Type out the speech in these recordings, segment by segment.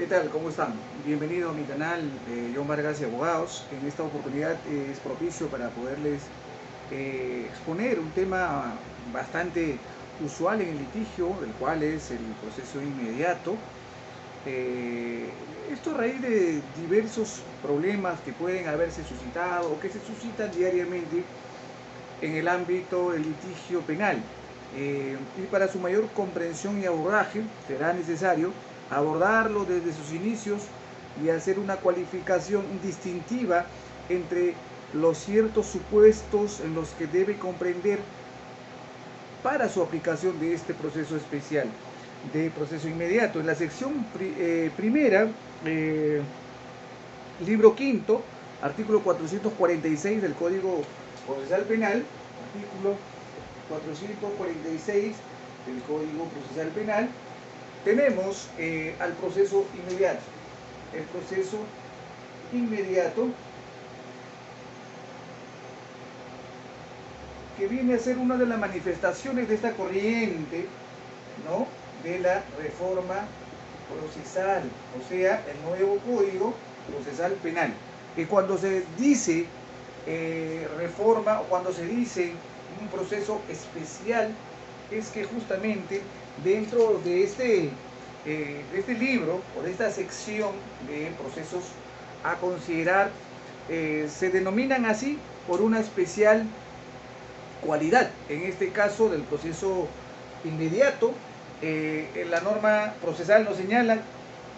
¿Qué tal? ¿Cómo están? Bienvenido a mi canal, John Vargas y Abogados. En esta oportunidad es propicio para poderles exponer un tema bastante usual en el litigio, el cual es el proceso inmediato. Eh, Esto a raíz de diversos problemas que pueden haberse suscitado o que se suscitan diariamente en el ámbito del litigio penal. Y para su mayor comprensión y abordaje será necesario abordarlo desde sus inicios y hacer una cualificación distintiva entre los ciertos supuestos en los que debe comprender para su aplicación de este proceso especial de proceso inmediato. En la sección primera, libro quinto, artículo 446 del Código Procesal Penal, artículo 446 del Código Procesal Penal, tenemos al proceso inmediato. El proceso inmediato, que viene a ser una de las manifestaciones de esta corriente, ¿no?, de la reforma procesal, o sea, el nuevo Código Procesal Penal. Que cuando se dice reforma o cuando se dice un proceso especial, es que justamente dentro de este libro o de esta sección de procesos a considerar se denominan así por una especial cualidad, en este caso del proceso inmediato. La norma procesal nos señala,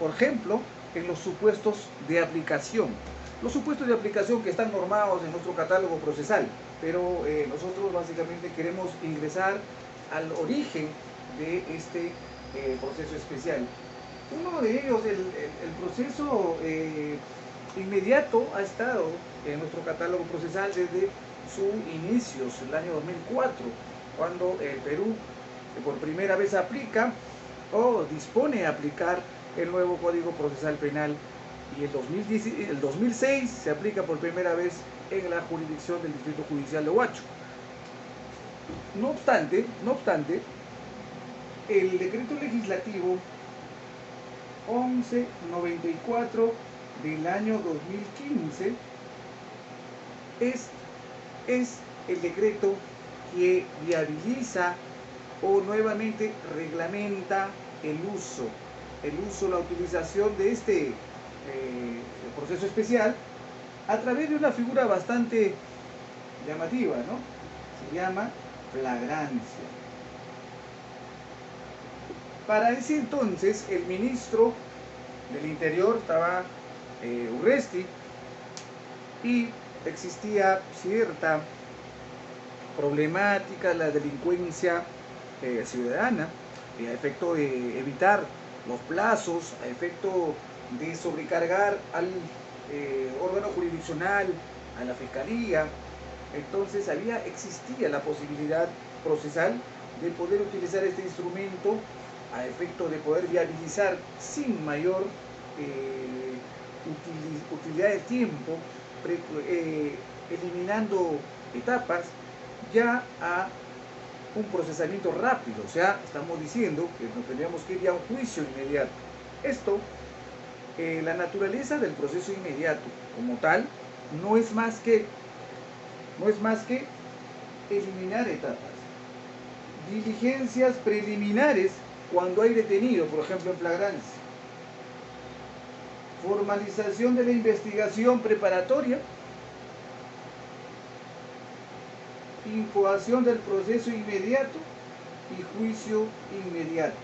por ejemplo, en los supuestos de aplicación. Los supuestos de aplicación que están normados en nuestro catálogo procesal, pero nosotros básicamente queremos ingresar al origen de este proceso especial. Uno de ellos, el proceso inmediato, ha estado en nuestro catálogo procesal desde sus inicios, el año 2004, cuando el Perú por primera vez aplica o dispone de aplicar el nuevo Código Procesal Penal, y el 2006 se aplica por primera vez en la jurisdicción del Distrito Judicial de Huacho. No obstante, el decreto legislativo 1194 del año 2015 es el decreto que viabiliza o nuevamente reglamenta el uso, la utilización de este proceso especial a través de una figura bastante llamativa, ¿no? Se llama flagrancia. Para ese entonces, el ministro del Interior estaba Urresti, y existía cierta problemática, la delincuencia ciudadana, a efecto de evitar los plazos, a efecto de sobrecargar al órgano jurisdiccional, a la fiscalía. Entonces existía la posibilidad procesal de poder utilizar este instrumento a efecto de poder viabilizar sin mayor utilidad de tiempo, eliminando etapas, ya a un procesamiento rápido. O sea, estamos diciendo que no tendríamos que ir a un juicio inmediato. Esto, la naturaleza del proceso inmediato como tal, no es más que eliminar etapas, diligencias preliminares cuando hay detenido, por ejemplo en flagrancia, formalización de la investigación preparatoria, incoación del proceso inmediato y juicio inmediato.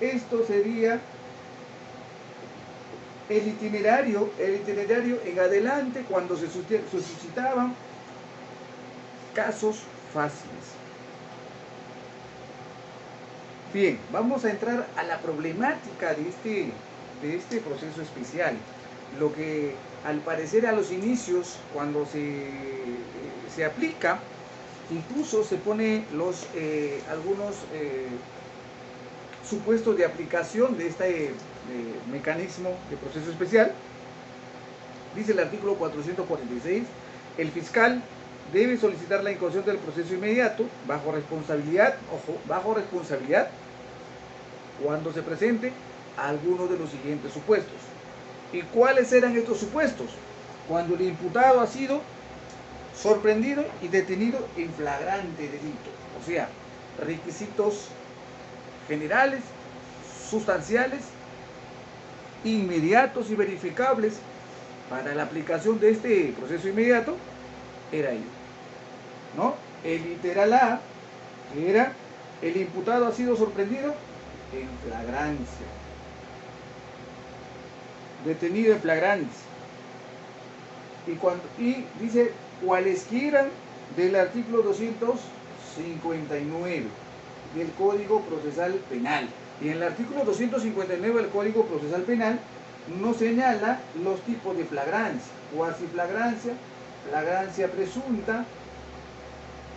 Esto sería el itinerario en adelante cuando se suscitaban casos fáciles. Bien, vamos a entrar a la problemática de este proceso especial. Lo que al parecer a los inicios, cuando se aplica, incluso se pone algunos supuestos de aplicación de este mecanismo de proceso especial. Dice el artículo 446, el fiscal debe solicitar la incoación del proceso inmediato bajo responsabilidad, ojo, bajo responsabilidad, cuando se presente algunos de los siguientes supuestos. ¿Y cuáles eran estos supuestos? Cuando el imputado ha sido sorprendido y detenido en flagrante delito. O sea, requisitos generales, sustanciales, inmediatos y verificables para la aplicación de este proceso inmediato era ello, ¿no? El literal A, que era el imputado ha sido sorprendido en flagrancia, detenido en flagrancia, y dice cualesquiera del artículo 259 del Código Procesal Penal. Y en el artículo 259 del Código Procesal Penal nos señala los tipos de flagrancia: cuasiflagrancia, flagrancia presunta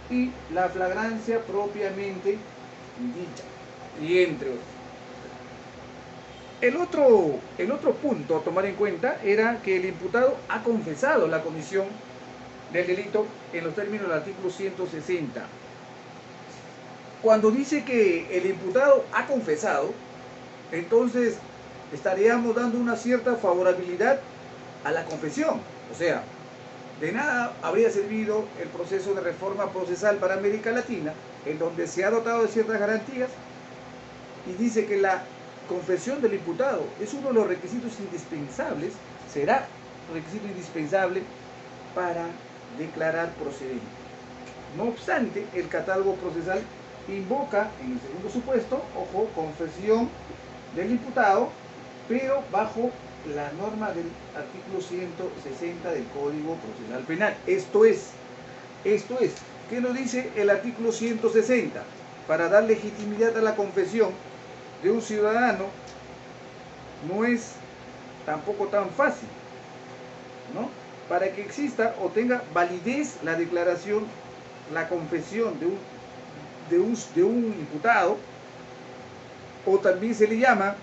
y la flagrancia propiamente dicha, y entre otros. El otro punto a tomar en cuenta era que el imputado ha confesado la comisión del delito en los términos del artículo 160. Cuando dice que el imputado ha confesado, entonces estaríamos dando una cierta favorabilidad a la confesión. O sea, de nada habría servido el proceso de reforma procesal para América Latina, en donde se ha dotado de ciertas garantías y dice que la confesión del imputado es uno de los requisitos indispensables, será requisito indispensable para declarar procedente. No obstante, el catálogo procesal invoca en el segundo supuesto, ojo, confesión del imputado, pero bajo la norma del artículo 160 del Código Procesal Penal. Esto es, ¿qué nos dice el artículo 160? Para dar legitimidad a la confesión de un ciudadano no es tampoco tan fácil, ¿no? Para que exista o tenga validez la declaración, la confesión de un imputado, o también se le llama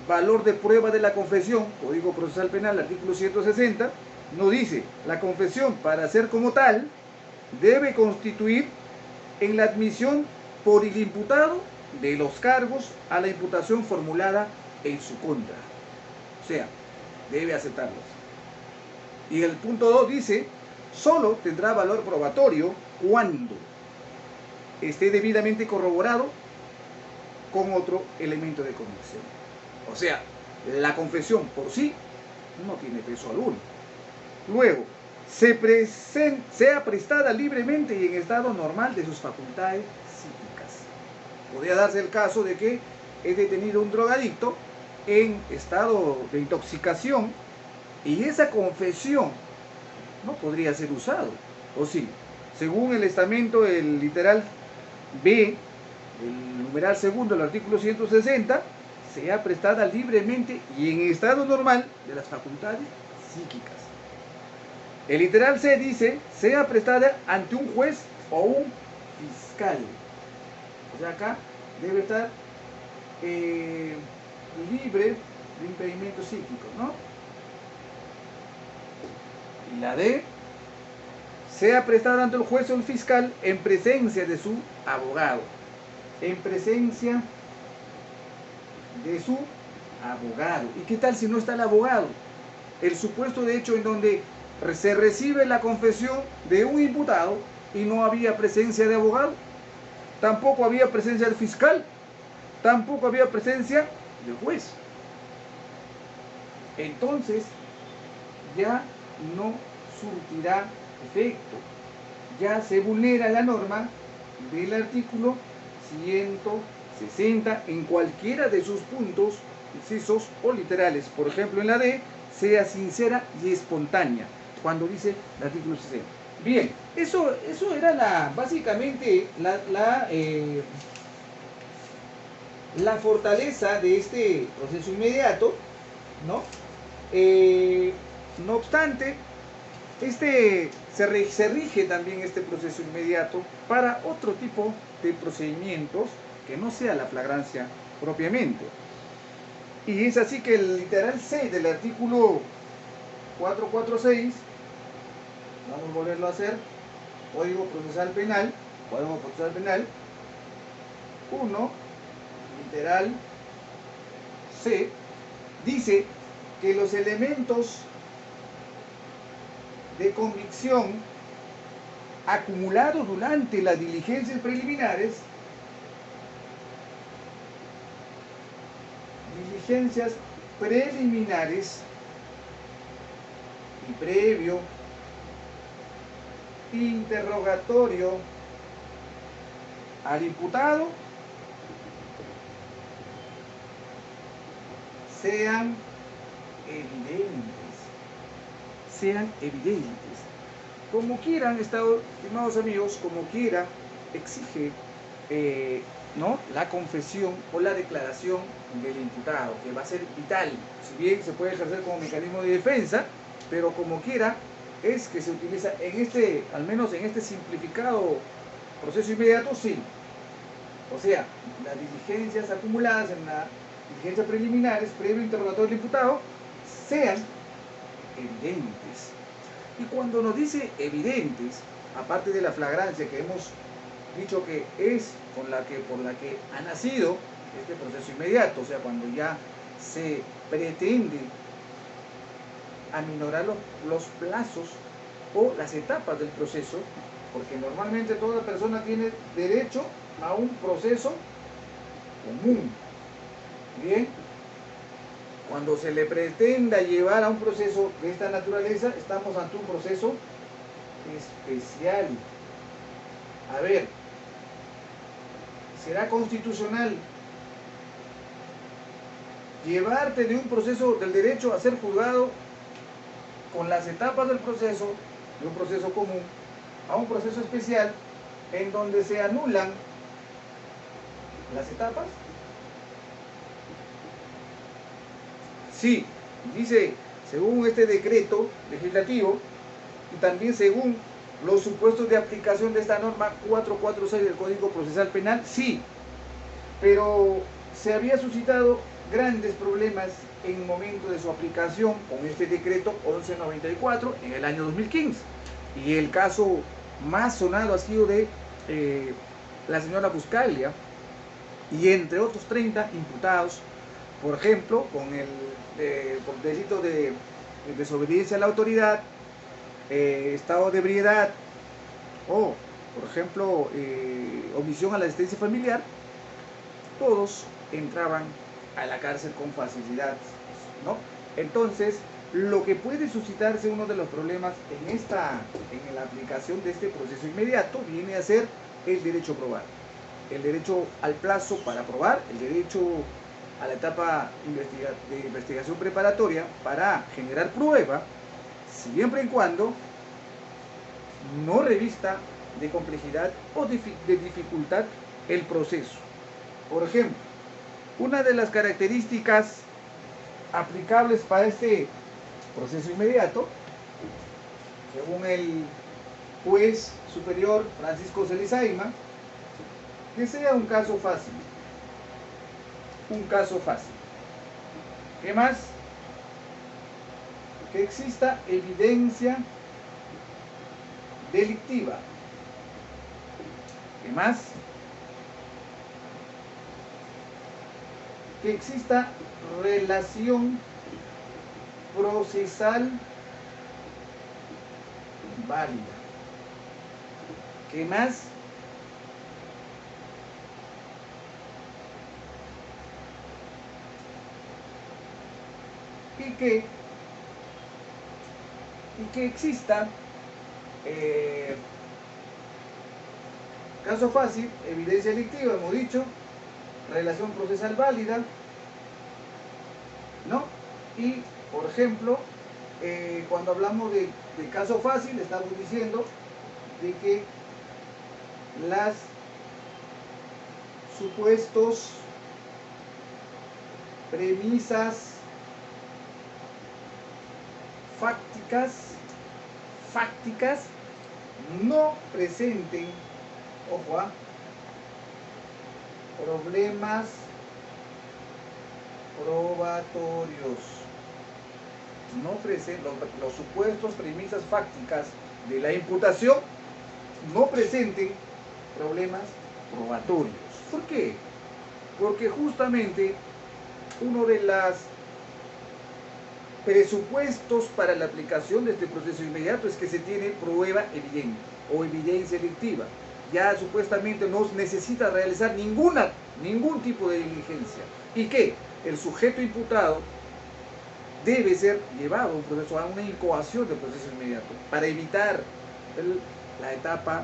valor de prueba de la confesión, Código Procesal Penal, artículo 160, nos dice: la confesión, para ser como tal, debe constituir en la admisión por el imputado de los cargos a la imputación formulada en su contra. O sea, debe aceptarlos. Y el punto 2 dice: solo tendrá valor probatorio cuando esté debidamente corroborado con otro elemento de convicción. O sea, la confesión por sí no tiene peso alguno. Luego, sea prestada libremente y en estado normal de sus facultades psíquicas. Podría darse el caso de que es detenido un drogadicto en estado de intoxicación y esa confesión no podría ser usado, ¿o sí? Según el estamento, el literal B, el numeral segundo del artículo 160, sea prestada libremente y en estado normal de las facultades psíquicas. El literal C dice: sea prestada ante un juez o un fiscal. O sea, acá debe estar libre de impedimento psíquico, ¿no? Y la D, sea prestada ante el juez o el fiscal en presencia de su abogado. En presencia de su abogado. ¿Y qué tal si no está el abogado? El supuesto de hecho en donde se recibe la confesión de un imputado y no había presencia de abogado, tampoco había presencia del fiscal, tampoco había presencia del juez. Entonces ya no surtirá efecto, ya se vulnera la norma del artículo 160 en cualquiera de sus puntos, incisos o literales. Por ejemplo, en la D, sea sincera y espontánea, cuando dice el artículo 60. Bien, eso era básicamente la fortaleza de este proceso inmediato, ¿no? No obstante, se rige también este proceso inmediato para otro tipo de procedimientos que no sea la flagrancia propiamente. Y es así que el literal C del artículo 446, vamos a volverlo a hacer, Código Procesal Penal, 1, literal C, dice que los elementos de convicción acumulados durante las diligencias preliminares, y previo interrogatorio al imputado sean evidentes. Como quieran, estimados amigos, como quiera, exige ¿no? la confesión o la declaración del imputado, que va a ser vital. Si bien se puede ejercer como mecanismo de defensa, pero como quiera, es que se utiliza en este, al menos en este simplificado proceso inmediato, sí. O sea, las diligencias acumuladas en la diligencia preliminares, previo interrogatorio del imputado, sean evidentes. Y cuando nos dice evidentes, aparte de la flagrancia que hemos dicho que es por la que ha nacido este proceso inmediato, o sea, cuando ya se pretende aminorar los plazos o las etapas del proceso, porque normalmente toda persona tiene derecho a un proceso común. Bien, cuando se le pretenda llevar a un proceso de esta naturaleza, estamos ante un proceso especial. A ver, ¿será constitucional llevarte de un proceso del derecho a ser juzgado con las etapas del proceso, de un proceso común, a un proceso especial en donde se anulan las etapas? Sí, dice, según este decreto legislativo y también según los supuestos de aplicación de esta norma 446 del Código Procesal Penal, sí, pero se había suscitado grandes problemas en el momento de su aplicación con este decreto 1194 en el año 2015. Y el caso más sonado ha sido de la señora Buscalia y entre otros 30 imputados, por ejemplo, por delito de desobediencia a la autoridad, estado de ebriedad o, por ejemplo, omisión a la asistencia familiar. Todos entraban a la cárcel con facilidad, ¿no? Entonces, lo que puede suscitarse uno de los problemas en la aplicación de este proceso inmediato viene a ser el derecho a probar, el derecho al plazo para probar, el derecho a la etapa de investigación preparatoria para generar prueba, siempre y cuando no revista de complejidad o de dificultad el proceso. Por ejemplo, una de las características aplicables para este proceso inmediato, según el juez superior Francisco Celizaima, que sea un caso fácil. Un caso fácil. ¿Qué más? Que exista evidencia delictiva. ¿Qué más? Que exista relación procesal válida. ¿Qué más? Y que exista caso fácil, evidencia delictiva, hemos dicho, relación procesal válida, ¿no? Y, por ejemplo, cuando hablamos de caso fácil, estamos diciendo de que las supuestos premisas fácticas no presenten, ojo, problemas probatorios. No presenten los supuestos premisas fácticas de la imputación, no presenten problemas probatorios. ¿Por qué? Porque justamente uno de los presupuestos para la aplicación de este proceso inmediato es que se tiene prueba evidente o evidencia delictiva. Ya supuestamente no necesita realizar ningún tipo de diligencia. ¿Y qué? El sujeto imputado debe ser llevado a un proceso, a una incoación del proceso inmediato, para evitar la etapa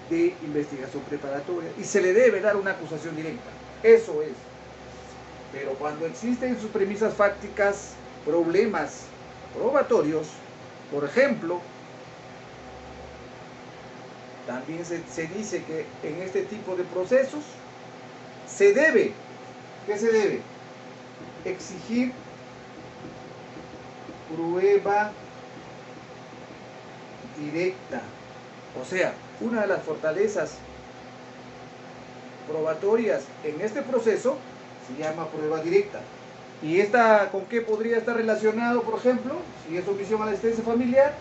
de investigación preparatoria, y se le debe dar una acusación directa. Eso es. Pero cuando existen en sus premisas fácticas problemas probatorios, por ejemplo, también se dice que en este tipo de procesos se debe, ¿qué se debe? Exigir prueba directa. O sea, una de las fortalezas probatorias en este proceso se llama prueba directa. ¿Y esta con qué podría estar relacionado, por ejemplo, si es omisión a la asistencia familiar?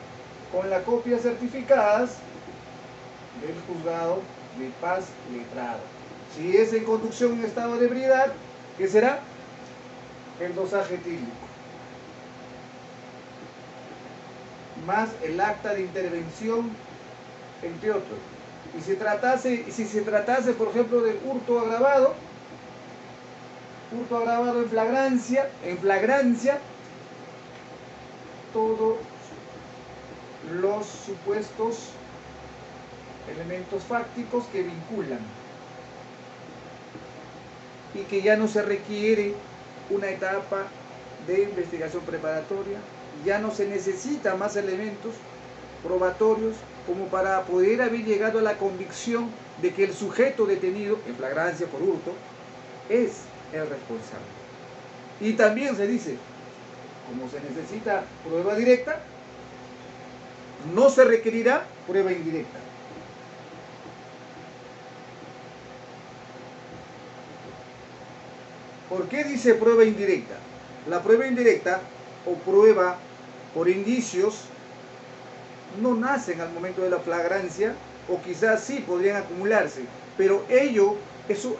Con las copias certificadas del juzgado de paz letrado. Si es en conducción en estado de ebriedad, ¿qué será? El dosaje etílico, más el acta de intervención, entre otros. Y si se tratase, por ejemplo, del hurto agravado en flagrancia, todos los supuestos elementos fácticos que vinculan, y que ya no se requiere una etapa de investigación preparatoria, ya no se necesita más elementos probatorios como para poder haber llegado a la convicción de que el sujeto detenido en flagrancia por hurto es el responsable. Y también se dice, como se necesita prueba directa, no se requerirá prueba indirecta. ¿Por qué dice prueba indirecta? La prueba indirecta o prueba por indicios no nacen al momento de la flagrancia, o quizás sí podrían acumularse, pero eso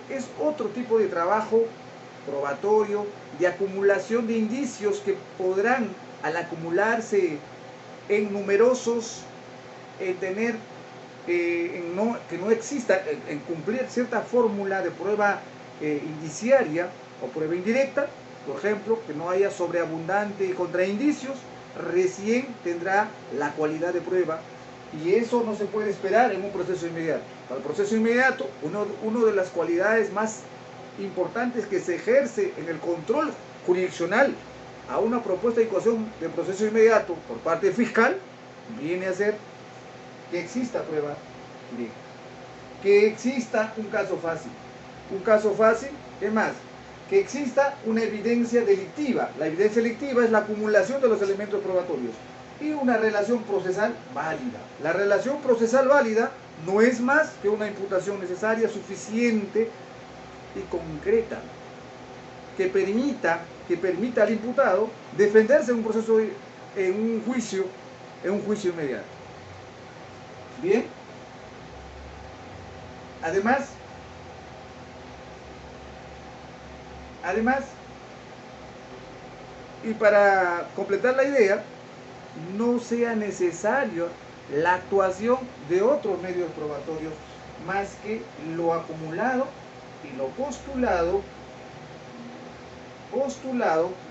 es otro tipo de trabajo probatorio, de acumulación de indicios que podrán, al acumularse en numerosos, tener, que no exista, en cumplir cierta fórmula de prueba indiciaria o prueba indirecta, por ejemplo, que no haya sobreabundante contraindicios, recién tendrá la cualidad de prueba, y eso no se puede esperar en un proceso inmediato. Para el proceso inmediato, una de las cualidades más importantes que se ejerce en el control jurisdiccional a una propuesta de incoación de proceso inmediato por parte del fiscal viene a ser que exista prueba directa, que exista un caso fácil. Un caso fácil, ¿qué más? Que exista una evidencia delictiva. La evidencia delictiva es la acumulación de los elementos probatorios, y una relación procesal válida. La relación procesal válida no es más que una imputación necesaria, suficiente y concreta, que permita al imputado defenderse en un proceso, en un juicio inmediato. Bien. Además, y para completar la idea, no sea necesario la actuación de otros medios probatorios más que lo acumulado y lo postulado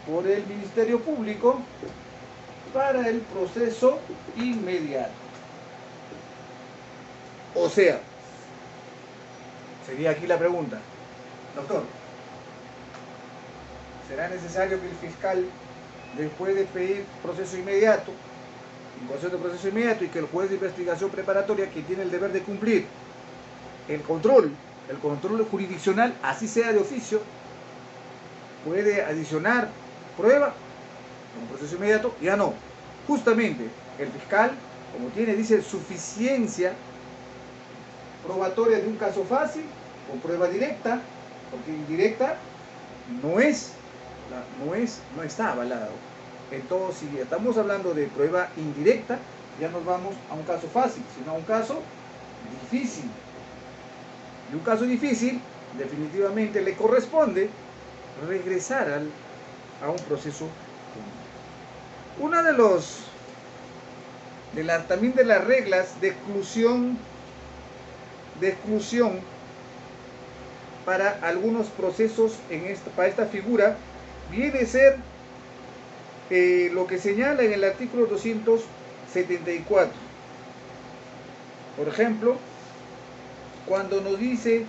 por el Ministerio Público para el proceso inmediato. O sea, sería aquí la pregunta, doctor, ¿será necesario que el fiscal, después de pedir proceso inmediato, incoación de proceso inmediato, y que el juez de investigación preparatoria, que tiene el deber de cumplir el control jurisdiccional, así sea de oficio, puede adicionar prueba en un proceso inmediato? Ya no. Justamente el fiscal, como dice suficiencia probatoria de un caso fácil o prueba directa, porque indirecta no está avalado. Entonces, si estamos hablando de prueba indirecta, ya nos vamos a un caso fácil, sino a un caso difícil. Y un caso difícil definitivamente le corresponde regresar a un proceso común. Una también de las reglas de exclusión para algunos procesos para esta figura viene a ser lo que señala en el artículo 274. Por ejemplo, cuando nos dice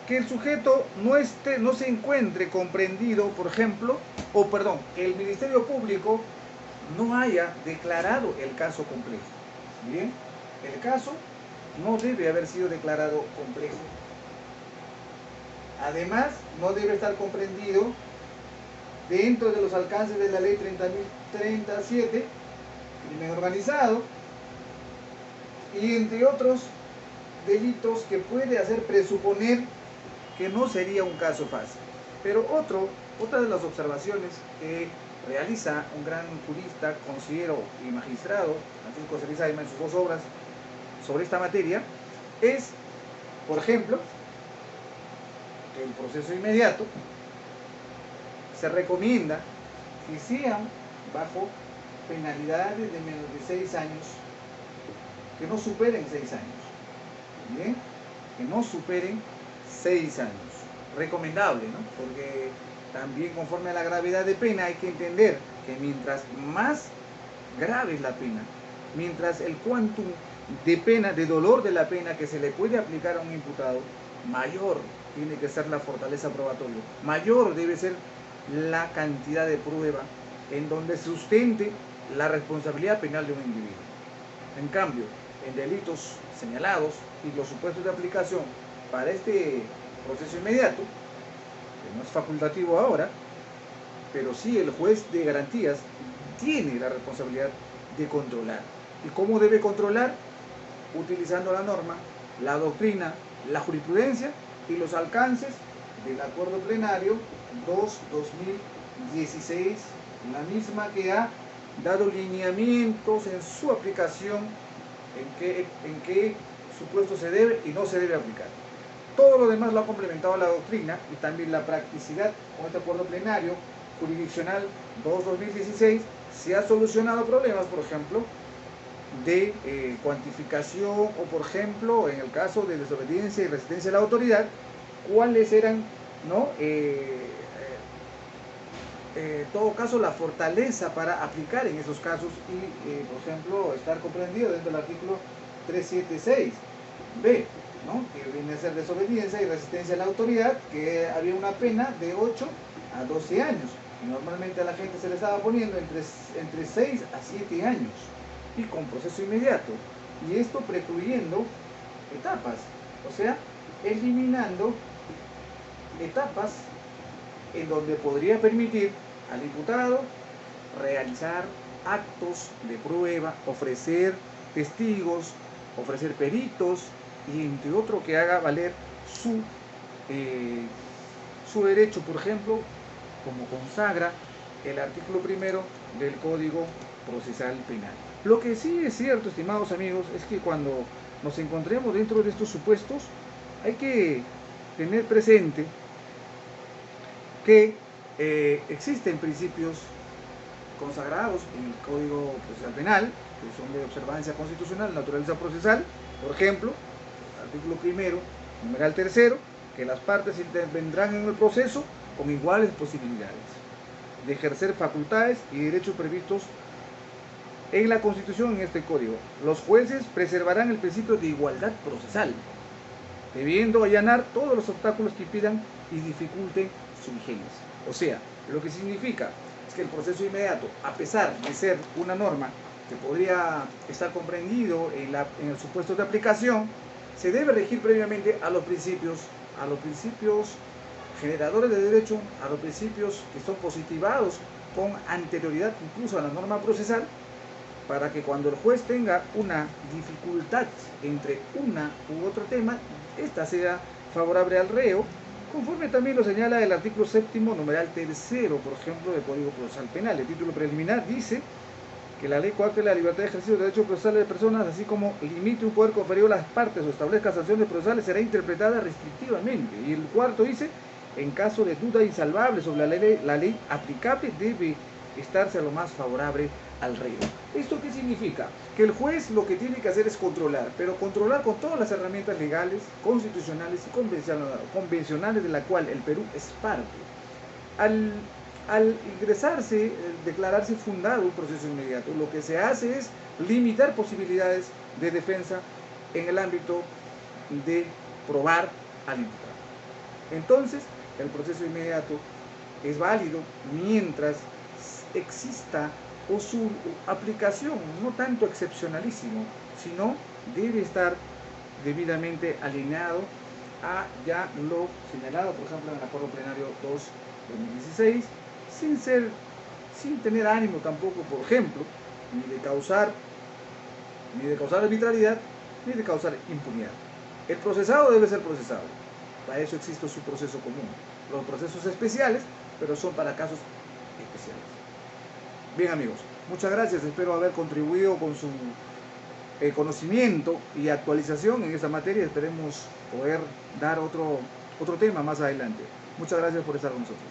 que el sujeto no se encuentre comprendido, por ejemplo, que el Ministerio Público no haya declarado el caso complejo. Bien, el caso no debe haber sido declarado complejo. Además, no debe estar comprendido dentro de los alcances de la ley 30.037, crimen organizado, y entre otros delitos que puede hacer presuponer que no sería un caso fácil. Pero otra de las observaciones que realiza un gran jurista, consejero y magistrado, Francisco Cerezaima, en sus 2 obras sobre esta materia, es, por ejemplo, que el proceso inmediato se recomienda que sean bajo penalidades de menos de 6 años, que no superen 6 años. ¿Bien? Que no superen 6 años. Recomendable, ¿no? Porque también conforme a la gravedad de pena hay que entender que mientras más grave es la pena, mientras el quantum de pena, de dolor de la pena que se le puede aplicar a un imputado, mayor tiene que ser la fortaleza probatoria, mayor debe ser la cantidad de prueba en donde sustente la responsabilidad penal de un individuo. En cambio, en delitos señalados y los supuestos de aplicación para este proceso inmediato, que no es facultativo ahora, pero sí el juez de garantías tiene la responsabilidad de controlar. ¿Y cómo debe controlar? Utilizando la norma, la doctrina, la jurisprudencia y los alcances del acuerdo plenario 2/2016, la misma que ha dado lineamientos en su aplicación, en qué supuesto se debe y no se debe aplicar. Todo lo demás lo ha complementado la doctrina y también la practicidad con este acuerdo plenario jurisdiccional 2/2016. Se ha solucionado problemas, por ejemplo, de cuantificación o, por ejemplo, en el caso de desobediencia y resistencia a la autoridad, cuáles eran, ¿no? En todo caso, la fortaleza para aplicar en esos casos y, por ejemplo, estar comprendido dentro del artículo 376b, ¿no? Que viene a ser desobediencia y resistencia a la autoridad, que había una pena de 8 a 12 años. Y normalmente a la gente se le estaba poniendo entre 6 a 7 años y con proceso inmediato. Y esto precluyendo etapas, o sea, eliminando etapas en donde podría permitir al imputado realizar actos de prueba, ofrecer testigos, ofrecer peritos y entre otro que haga valer su derecho, por ejemplo, como consagra el artículo 1 del Código Procesal Penal. Lo que sí es cierto, estimados amigos, es que cuando nos encontremos dentro de estos supuestos, hay que tener presente que existen principios consagrados en el Código Procesal Penal, que son de observancia constitucional, naturaleza procesal. Por ejemplo, artículo 1, numeral 3, que las partes intervendrán en el proceso con iguales posibilidades de ejercer facultades y derechos previstos en la Constitución, en este Código. Los jueces preservarán el principio de igualdad procesal, debiendo allanar todos los obstáculos que impidan y dificulten su vigencia. O sea, lo que significa es que el proceso inmediato, a pesar de ser una norma que podría estar comprendido en el supuesto de aplicación, se debe regir previamente a los principios generadores de derecho, a los principios que son positivados con anterioridad incluso a la norma procesal, para que cuando el juez tenga una dificultad entre una u otro tema, esta sea favorable al reo, conforme también lo señala el artículo 7, numeral 3, por ejemplo, del Código Procesal Penal. El título preliminar dice que la ley coacte la libertad de ejercicio de derechos procesales de personas, así como limite un poder conferido a las partes o establezca sanciones procesales, será interpretada restrictivamente. Y el cuarto dice, en caso de duda insalvable sobre la ley aplicable, debe estarse a lo más favorable al reo. ¿Esto qué significa? Que el juez lo que tiene que hacer es controlar, pero controlar con todas las herramientas legales, constitucionales y convencionales de la cual el Perú es parte. Al ingresarse, declararse fundado un proceso inmediato, lo que se hace es limitar posibilidades de defensa en el ámbito de probar al imputado. Entonces, el proceso inmediato es válido mientras exista o su aplicación no tanto excepcionalísimo, sino debe estar debidamente alineado a ya lo señalado, por ejemplo, en el Acuerdo Plenario 2/2016, sin tener ánimo tampoco, por ejemplo, ni de causar arbitrariedad, ni de causar impunidad. El procesado debe ser procesado. Para eso existe su proceso común. Los procesos especiales, pero son para casos especiales. Bien, amigos, muchas gracias. Espero haber contribuido con su conocimiento y actualización en esta materia. Esperemos poder dar otro tema más adelante. Muchas gracias por estar con nosotros.